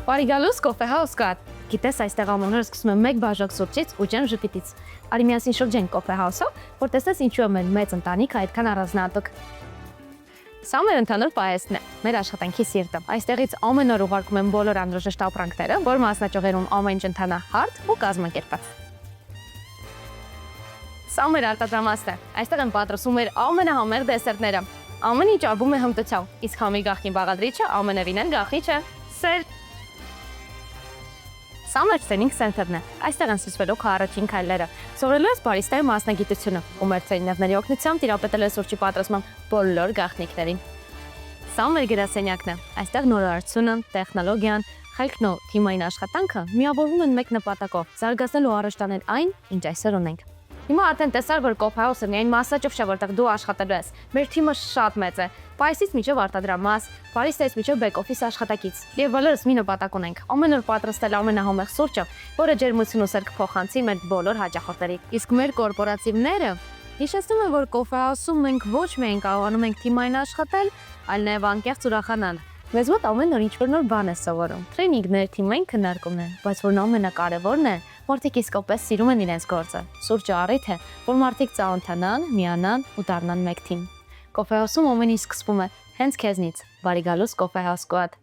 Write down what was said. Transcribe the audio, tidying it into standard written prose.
Բարի գալուս Coffee House կատ։ Գիտես, այստեղ ամոները սկսում են մեկ բաժակ սուրճից ու ջեմ ժպիտից։ Արի միասին շրջենք Coffee House-ով, որ տեսնես ինչու է մեր մեծ ընտանիքը այդքան առանձնահատուկ։ Սա մեր ընդհանուր պահեստն է, մեր աշխատանքի սիրտը։ Այստեղից ամեն օր ուղարկում են բոլոր անհրաժեշտ ապրանքները, որ մասնաճյուղերում ամեն ինչ ընթանա հարթ ու կազմակերպված։ Սա մեր արտադրամասն է։ Այստեղ են պատրաստում մեր ամենահամեղ դեսերտները։ Ամեն ինչ արվում է հմտությամբ, իսկ համի գաղտնի բաղադրիչը ամենևին էլ գաղտնի չէ։ Սեր Սա մեր training center-ն է։ Այստեղ են սկսվելու առաջին քայլերը։ Սովորելու ես բարիստայի մասնագիտությունը, ու մեր տրեյներների օգնությամբ տիրապետել ես սուրճի պատրաստման բոլոր գաղտնիքներին։ Սա մեր գրասենյակն է։ Այստեղ նորարարությունը, տեխնոլոգիան, խելքն ու թիմային աշխատանքը միավորվում են մեկ նպատակով՝ զարգացնել ու առաջ տանել այն, ինչ այսօր ունենք։ Հիմա արդեն տեսար, որ Coffee House-ը միայն մասնաճյուղ չէ, որտեղ դու աշխատելու ես։ Մեր թիմը շատ մեծ է։ Պայսից մինչև արտադրամաս, բարիստայից մինչև բեք-օֆիս աշխատակից։ Եվ բոլորս մի նպատակ ունենք՝ ամեն օր պատրաստել ամենահամեղ սուրճը, որը ջերմություն ու սեր կփոխանցի մեր բոլոր հաճախորդներին։ Իսկ մեր կորպորատիվները հիշեցնում են, որ Coffee House-ում մենք ոչ միայն կարողանում ենք թիմային աշխատել, այլ նաև անկեղծ ուրախանալ։ Մեզ մոտ ամեն օր ինչ-որ նոր բան է սովորում։ Տրեյնինգներ, թիմային քննարկումներ, բայց որն ամենակարևորն է, մարդիկ իսկապես սիրում են իրենց գործը։ Սուրճը առիթ է, որ մարդիկ ծանոթանան, միանան ու դառնան մեկ թիմ։ Coffee House-ում ամեն ինչ սկսվում է հենց քեզնից։ Բարի գալուս Coffee House կոդ։